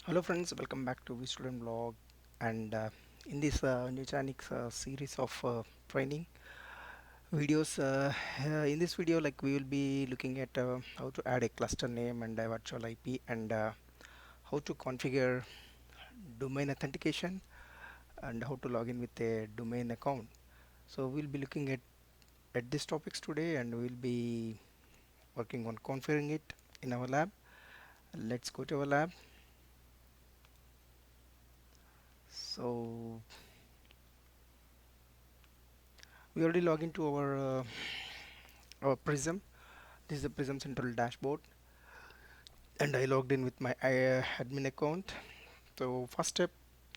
Hello friends, welcome back to Student Blog. And in this Nutanix series of training videos, in this video, like we will be looking at how to add a cluster name and a virtual IP, and how to configure domain authentication, and how to log in with a domain account. So we'll be looking at these topics today, and we'll be working on configuring it in our lab. Let's go to our lab. So we already log into our Prism. This is the Prism Central dashboard, and I logged in with my admin account. So first step,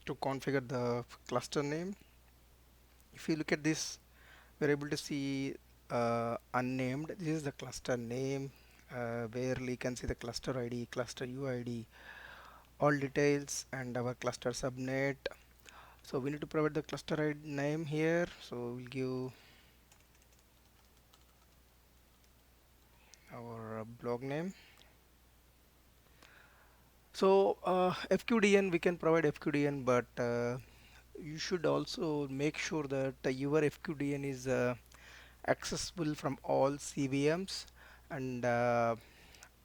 to configure the cluster name. If you look at this, we're able to see unnamed. This is the cluster name, where you can see the cluster ID, cluster UID, all details, and our cluster subnet. So we need to provide the cluster ID name here. So we'll give our blog name. So FQDN, we can provide FQDN, but you should also make sure that your FQDN is accessible from all CVMs. And I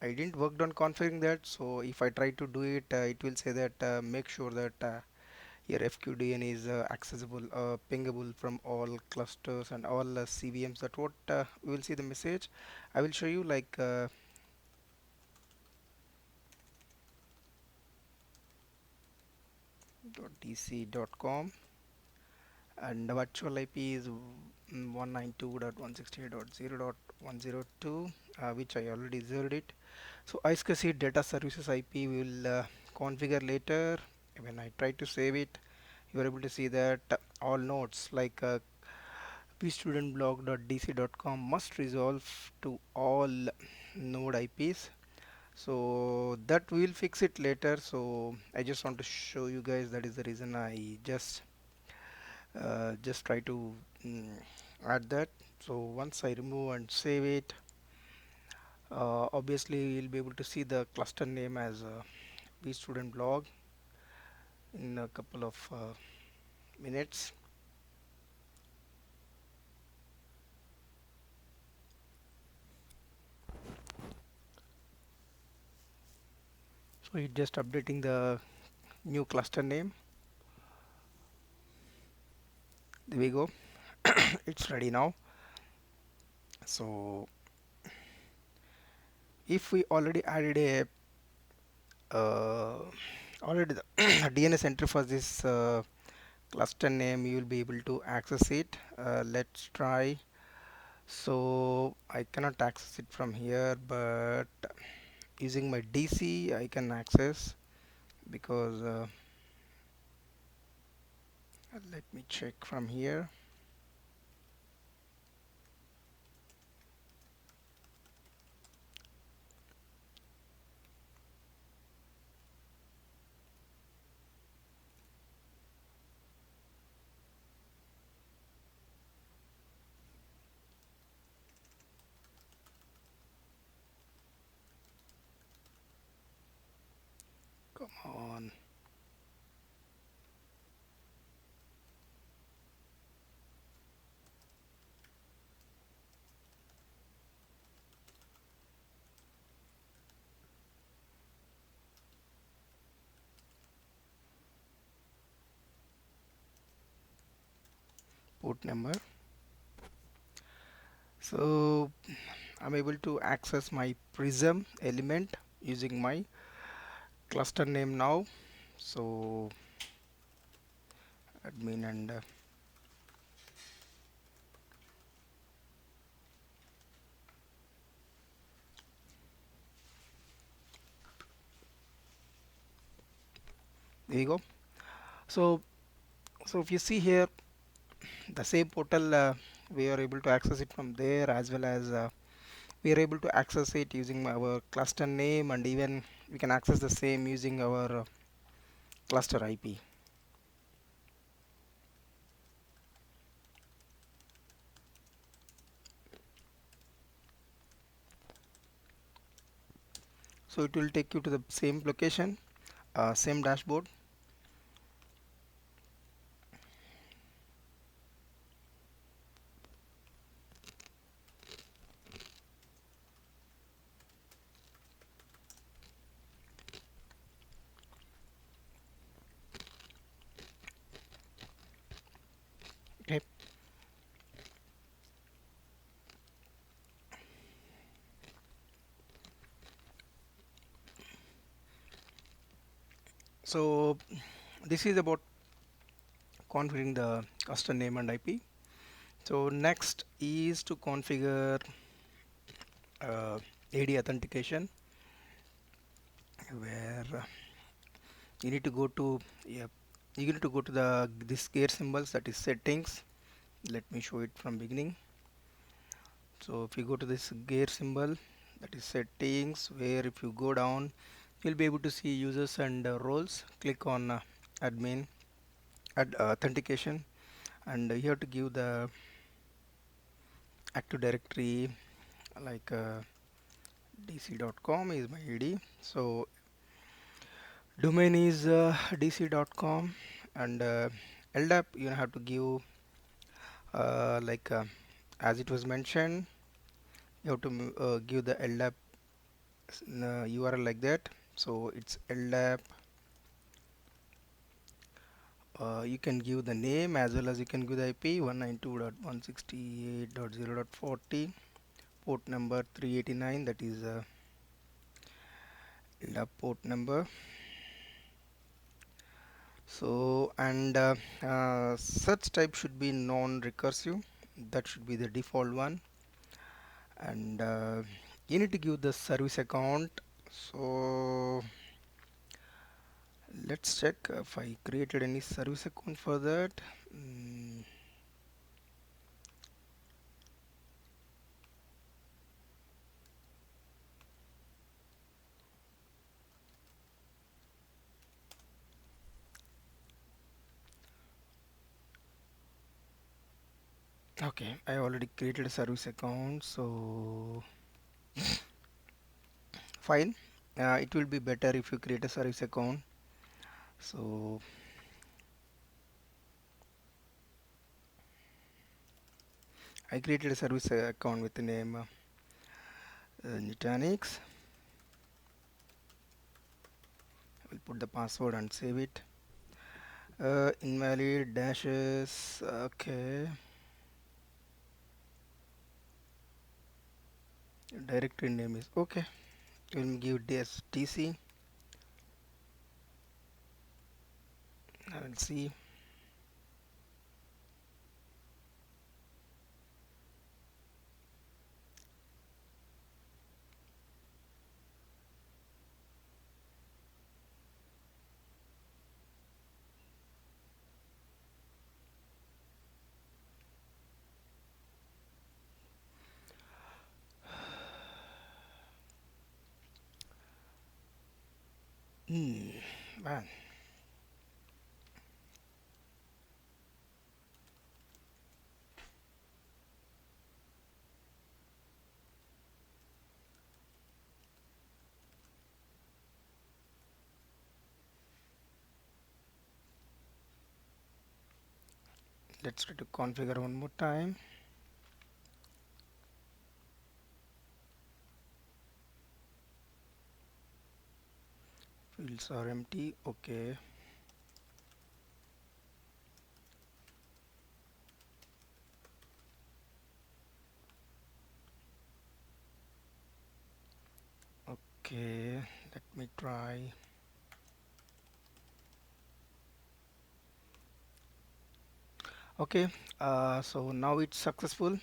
didn't work on configuring that, so if I try to do it, it will say that make sure that your FQDN is accessible, pingable from all clusters and all CVMs. That what we will see the message. I will show you like .dc.com, and the virtual IP is 192.168.0.102, which I already reserved it. So iSCSI data services IP we will configure later. When I try to save it, you are able to see that all nodes like pstudentblog.dc.com must resolve to all node IPs. So that we will fix it later. So I just want to show you guys, that is the reason I just try to add that. So once I remove and save it, obviously you'll be able to see the cluster name as student blog in a couple of minutes. So it's just updating the new cluster name. There we go. It's ready now. So if we already added a already the DNS entry for this cluster name, you will be able to access it. Let's try. So I cannot access it from here, but using my DC I can access, because let me check from here. Come on. Port number. So I'm able to access my Prism element using my cluster name now. So admin, and there you go. So if you see here, the same portal, we are able to access it from there, as well as we are able to access it using our cluster name, and even we can access the same using our cluster IP. So it will take you to the same location, same dashboard. Okay. So this is about configuring the custom name and IP. So next is to configure AD authentication, where you need to go to, yeah, you need to go to the this gear symbols, that is settings. Let me show it from beginning. So if you go to this gear symbol, that is settings, where if you go down, you'll be able to see users and roles. Click on admin authentication, and you have to give the active directory, like dc.com is my ID. So domain is dc.com, and LDAP you have to give like as it was mentioned, you have to give the LDAP URL like that. So it's LDAP. You can give the name as well as you can give the IP 192.168.0.40, port number 389, that is LDAP port number. So and search type should be non-recursive, that should be the default one, and you need to give the service account. So let's check if I created any service account for that. Okay, I already created a service account, so fine. It will be better if you create a service account. So I created a service account with the name Nutanix. I will put the password and save it. Invalid dashes. Okay. Directory name is okay. We'll give this TC. I will see. Man. Let's try to configure one more time. Fields are empty. Okay. Okay. Let me try. Okay. So now it's successful.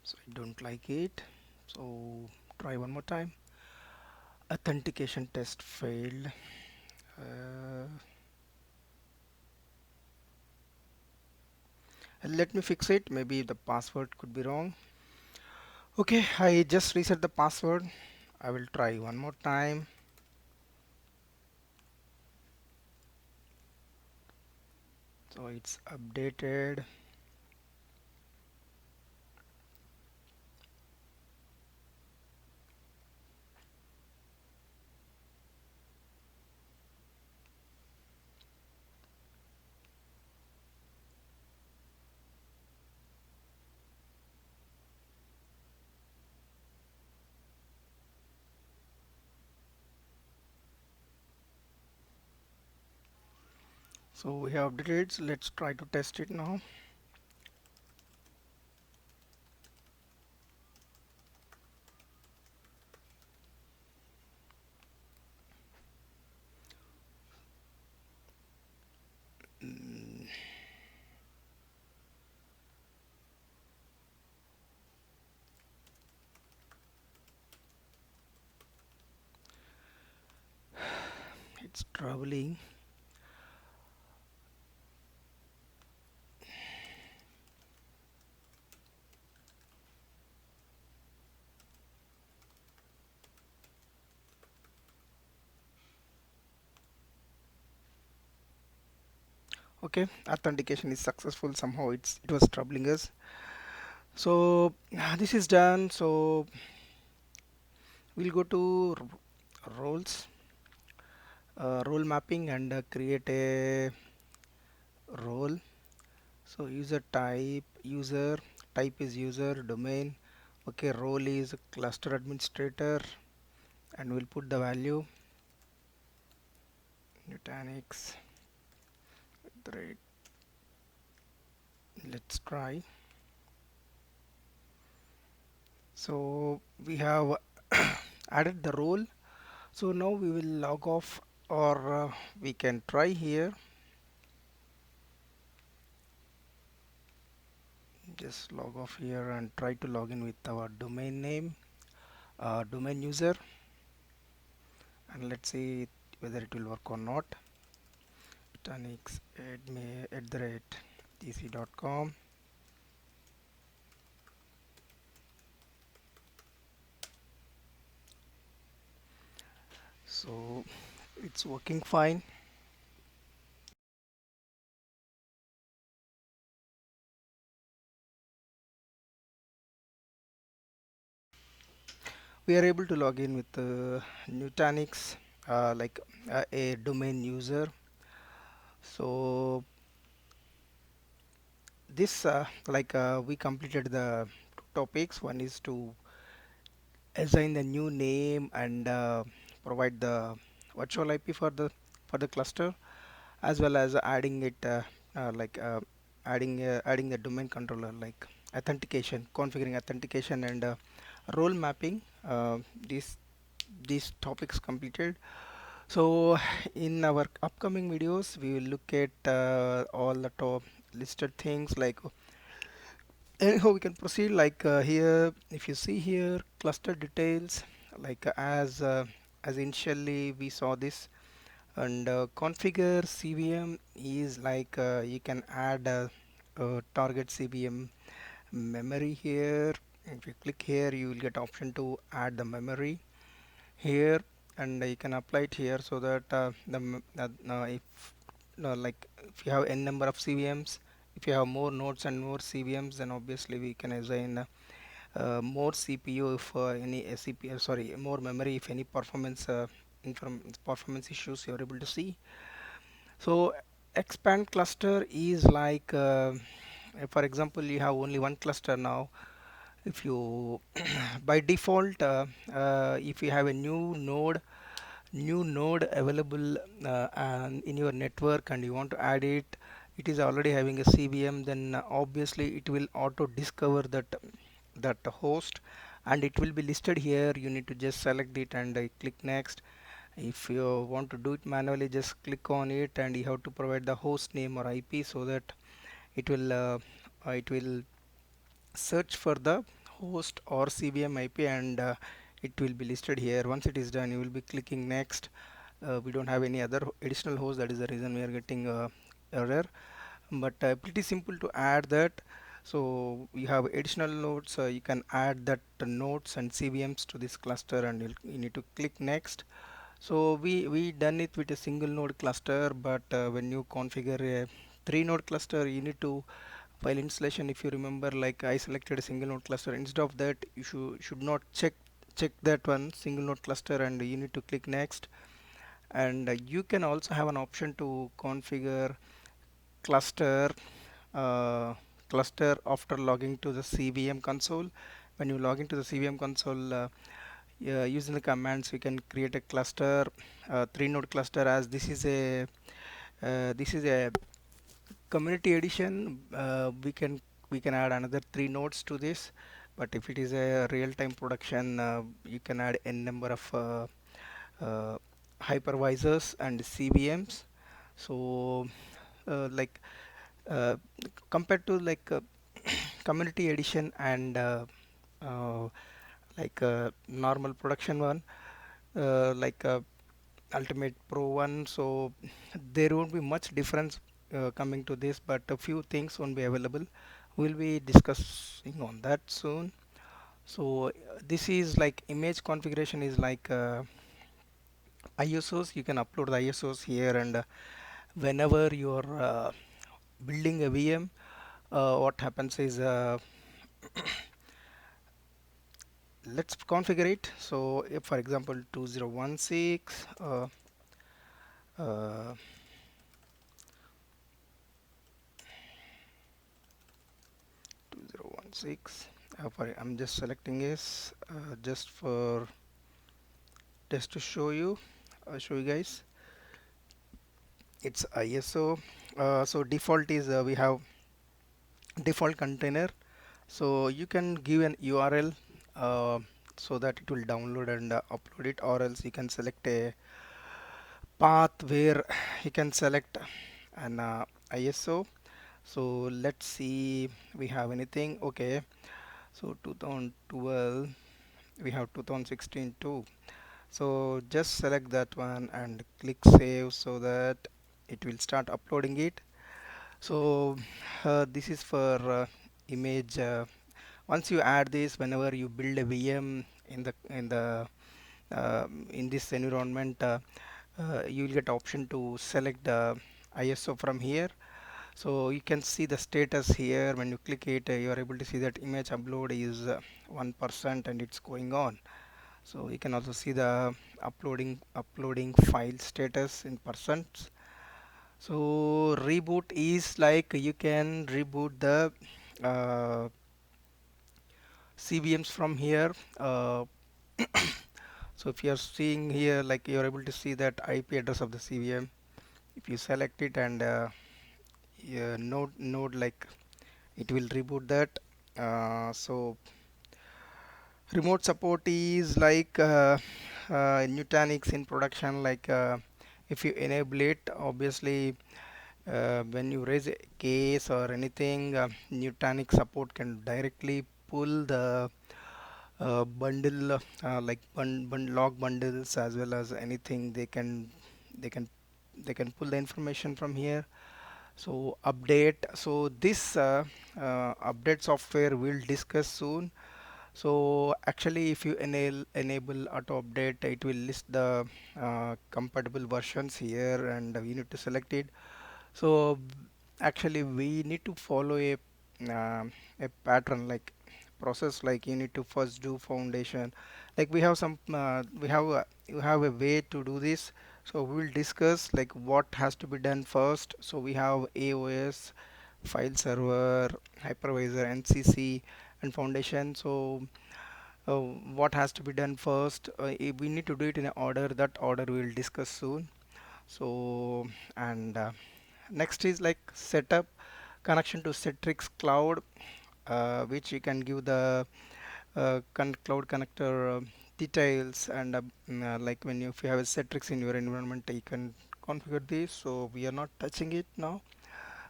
So I don't like it. So try one more time. Authentication test failed. Let me fix it. Maybe the password could be wrong. Okay, I just reset the password. I will try one more time. So it's updated. So we have updated. So let's try to test it now. Mm, it's troubling. Okay, authentication is successful. Somehow it was troubling us. So this is done. So we'll go to roles, role mapping, and create a role. So user type is user, domain. Okay, role is cluster administrator, and we'll put the value Nutanix. Right, let's try. So we have added the role. So now we will log off, or we can try here. Just log off here and try to log in with our domain name, domain user, and let's see whether it will work or not. Nutanix admin@tc.com. So it's working fine. We are able to log in with Nutanix, like a domain user. So this we completed the two topics. One is to assign the new name and provide the virtual IP for the cluster, as well as adding it like adding the domain controller, like authentication, configuring authentication, and role mapping. These these topics completed. So in our upcoming videos we will look at all the top listed things, like anyhow we can proceed, like here if you see here cluster details, like as initially we saw this, and configure CVM is like you can add a target CVM memory here. If you click here you will get option to add the memory here, and you can apply it here, so that if like if you have n number of CVMs, if you have more nodes and more CVMs, then obviously we can assign more CPU if any CPU, sorry, more memory if any performance issues you're able to see. So expand cluster is like for example you have only one cluster now. If you by default if you have a new node available and in your network and you want to add it, it is already having a CVM, then obviously it will auto discover that host, and it will be listed here. You need to just select it and click next. If you want to do it manually, just click on it, and you have to provide the host name or IP, so that it will search for the host or CVM IP, and it will be listed here. Once it is done, you will be clicking next. We don't have any other additional host, that is the reason we are getting error, but pretty simple to add that. So you have additional nodes, you can add that nodes and CVMs to this cluster, and you need to click next. So we done it with a single node cluster, but when you configure three node cluster, you need to, while installation, if you remember, like I selected a single node cluster. Instead of that, you should not check that one single node cluster, and you need to click next. And you can also have an option to configure cluster cluster after logging to the CVM console. When you log into the CVM console, yeah, using the commands, we can create a cluster, three node cluster. As this is a community edition, we can add another three nodes to this. But if it is a real-time production, you can add n number of uh, hypervisors and CVMs. So like uh, compared to like community edition and uh, like normal production one, like ultimate pro one, so there won't be much difference coming to this, but a few things won't be available. We'll be discussing on that soon. So this is like image configuration is like ISOs. You can upload the ISOs here, and whenever you're building a VM, what happens is let's configure it. So if for example 2016 uh, 2016, I'm just selecting this just for just to show you guys it's ISO. So default is we have default container, so you can give an URL uh, so that it will download and upload it, or else you can select a path where you can select an ISO. So let's see we have anything. Okay, so 2012, we have 2016 too. So just select that one and click save so that it will start uploading it. So this is for image. Once you add this, whenever you build a VM in this environment, you will get option to select the ISO from here. So you can see the status here. When you click it, you are able to see that image upload is 1% and it's going on. So you can also see the uploading file status in percent. So reboot is like you can reboot the uh, CVMs from here. So if you are seeing here, like you are able to see that IP address of the CVM. If you select it and yeah, node like it will reboot that. So remote support is like Nutanix in production. Like if you enable it, obviously when you raise a case or anything, Nutanix support can directly pull the bundle like log bundles, as well as anything. They can they can pull the information from here. So update, so this update software we'll discuss soon. So actually if you enable auto update, it will list the compatible versions here, and you need to select it. So actually we need to follow a pattern, like process. Like you need to first do foundation. Like we have a way to do this. So we will discuss like what has to be done first. So we have AOS, file server, hypervisor, NCC, and foundation. So what has to be done first? If we need to do it in an order. That order we will discuss soon. So and next is like setup connection to Citrix Cloud, which you can give the cloud connector details, and like when you, if you have a Citrix in your environment, you can configure this. So we are not touching it now.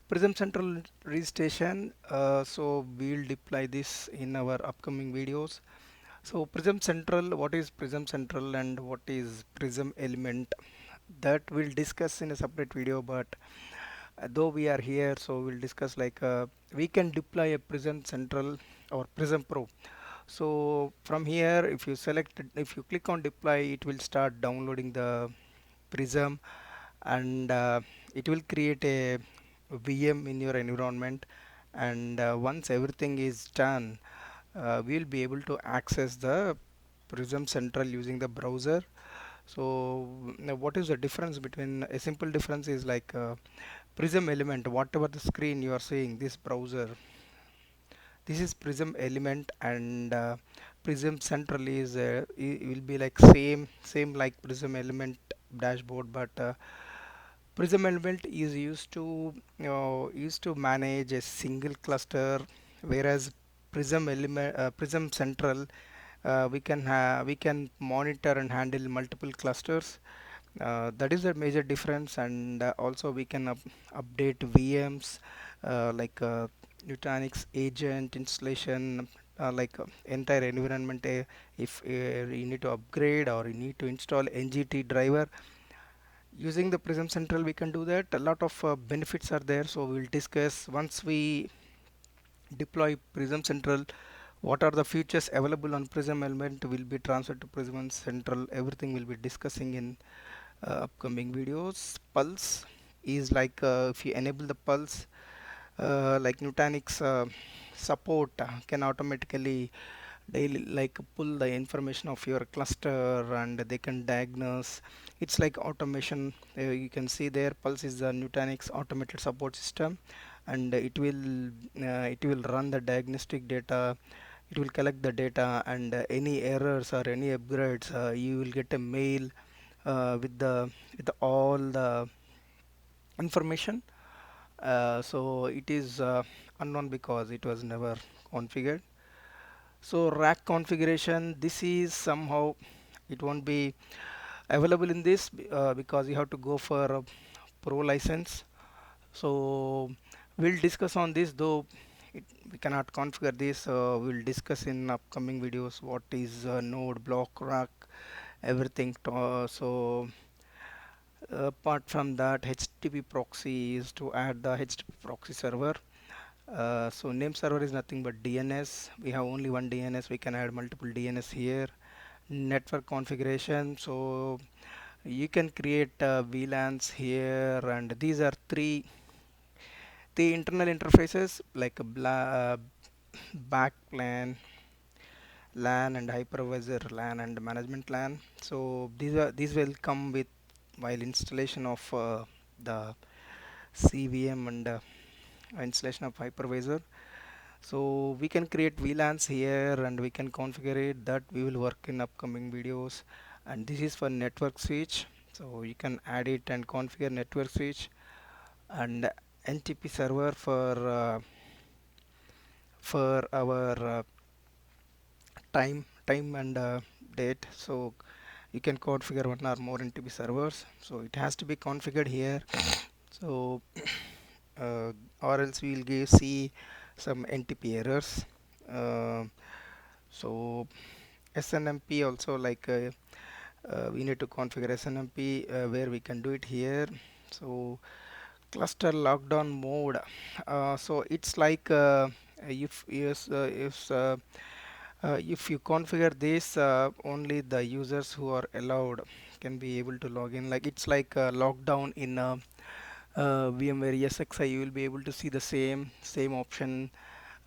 Prism Central registration. So we'll deploy this in our upcoming videos. So Prism Central, what is Prism Central and what is Prism Element? That we'll discuss in a separate video, but though we are here, so we'll discuss like we can deploy a Prism Central or Prism Pro. So from here, if you select it, if you click on deploy, it will start downloading the Prism, and it will create a VM in your environment, and once everything is done, we'll be able to access the Prism Central using the browser. So now what is the difference between a simple difference is like Prism element, whatever the screen you are seeing, this browser, this is Prism element, and Prism Central is will be like same like Prism element dashboard, but Prism element is used to manage a single cluster, whereas Prism Central, we can monitor and handle multiple clusters. That is a major difference, and also we can update VMs, like Nutanix agent installation, like entire environment. If you need to upgrade or you need to install NGT driver using the Prism Central, we can do that. A lot of benefits are there, so we'll discuss once we deploy Prism Central. What are the features available on Prism element will be transferred to Prism Central. Everything will be discussing in upcoming videos. Pulse is like if you enable the pulse, like Nutanix support can automatically daily like pull the information of your cluster, and they can diagnose. It's like automation. You can see there Pulse is the Nutanix automated support system, and it will run the diagnostic data. It will collect the data, and any errors or any upgrades, you will get a mail with all the information. So it is unknown because it was never configured. So rack configuration, this is somehow it won't be available in this because you have to go for a pro license. So we'll discuss on this, though we cannot configure this. We'll discuss in upcoming videos what is node, block, rack, everything. So apart from that, HTTP proxy is to add the HTTP proxy server. So name server is nothing but DNS. We have only one DNS. We can add multiple DNS here. Network configuration. So you can create VLANs here, and these are three internal interfaces like a backplane, LAN, and hypervisor LAN, and management LAN. So these will come with while installation of the CVM and installation of hypervisor. So we can create VLANs here, and we can configure it. That we will work in upcoming videos. And this is for network switch, so you can add it and configure network switch. And NTP server for our time and date. So you can configure one or more NTP servers, so it has to be configured here. So or else we will see some NTP errors. uh, so SNMP also, like we need to configure SNMP, where we can do it here. So cluster lockdown mode, so it's like if yes if you configure this, only the users who are allowed can be able to log in. Like it's like lockdown in VMware ESXi. You will be able to see the same option.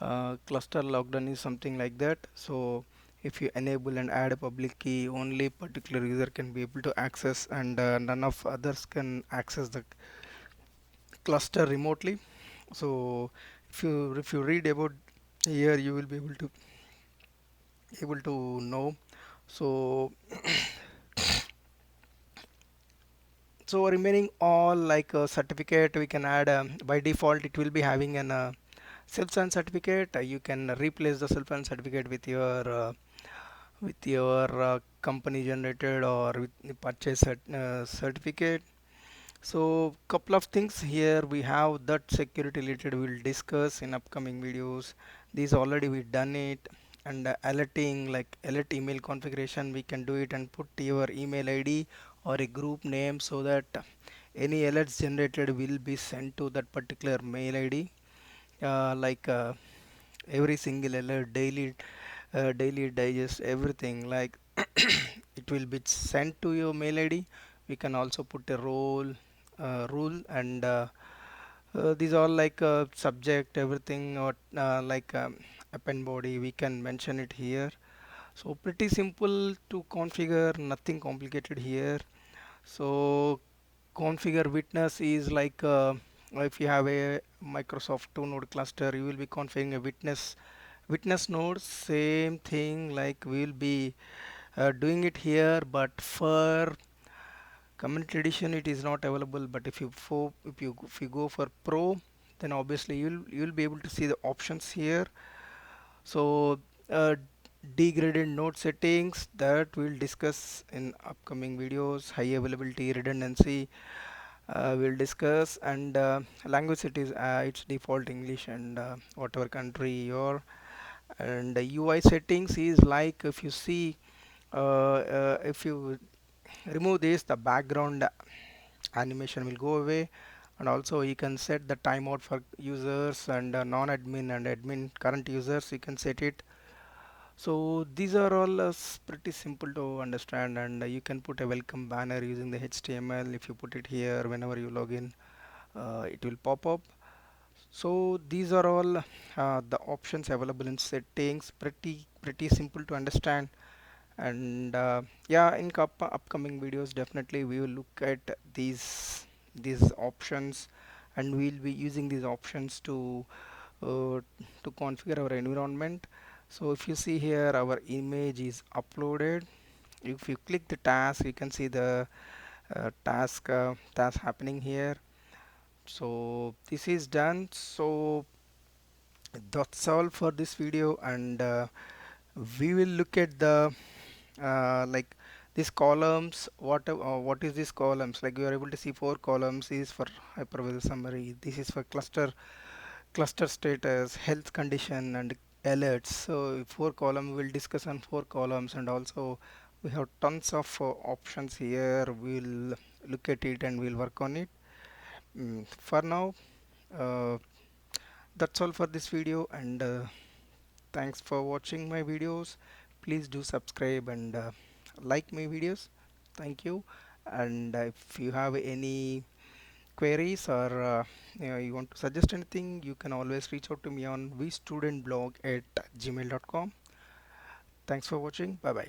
Cluster lockdown is something like that. So if you enable and add a public key, only particular user can be able to access, and none of others can access the cluster remotely. So if you read about here, you will be able to know. So so remaining all like a certificate we can add. By default it will be having an self-sign certificate. You can replace the self-sign certificate with your company generated or with the purchase certificate. So couple of things here we have that security related we'll discuss in upcoming videos. These already we done it. And alerting, like alert email configuration, we can do it and put your email ID or a group name, so that any alerts generated will be sent to that particular mail ID. Like every single alert, daily digest, everything, like it will be sent to your mail ID. We can also put a rule, and These are like subject, everything, or like append body. We can mention it here. So pretty simple to configure, nothing complicated here. So configure witness is like if you have a Microsoft 2 node cluster, you will be configuring a witness node. Same thing like we will be doing it here, but for community edition it is not available. But if you go for pro, then obviously you'll be able to see the options here. So uh, degraded node settings that we'll discuss in upcoming videos. High availability, redundancy, we'll discuss. And language, it is its default English, and whatever country you're. And the UI settings is like, if you see, if you remove this, the background animation will go away. And also you can set the timeout for users and non-admin and admin current users, you can set it. So these are all pretty simple to understand. And you can put a welcome banner using the HTML. If you put it here, whenever you log in, it will pop up. So these are all the options available in settings. Pretty simple to understand. And yeah, in upcoming videos definitely we will look at these options, and we'll be using these options to configure our environment. So if you see here, our image is uploaded. If you click the task, you can see the task happening here. So this is done. So that's all for this video. And we will look at the like these columns. What is these columns? Like, you are able to see four columns is for hypervisor summary. This is for cluster status, health condition, and alerts. So four column, we'll discuss on four columns. And also we have tons of options here. We'll look at it and we'll work on it. For now, uh, that's all for this video. And thanks for watching my videos. Please do subscribe and like my videos. Thank you. And if you have any queries, or you want to suggest anything, you can always reach out to me on vstudentblog@gmail.com. Thanks for watching. Bye bye.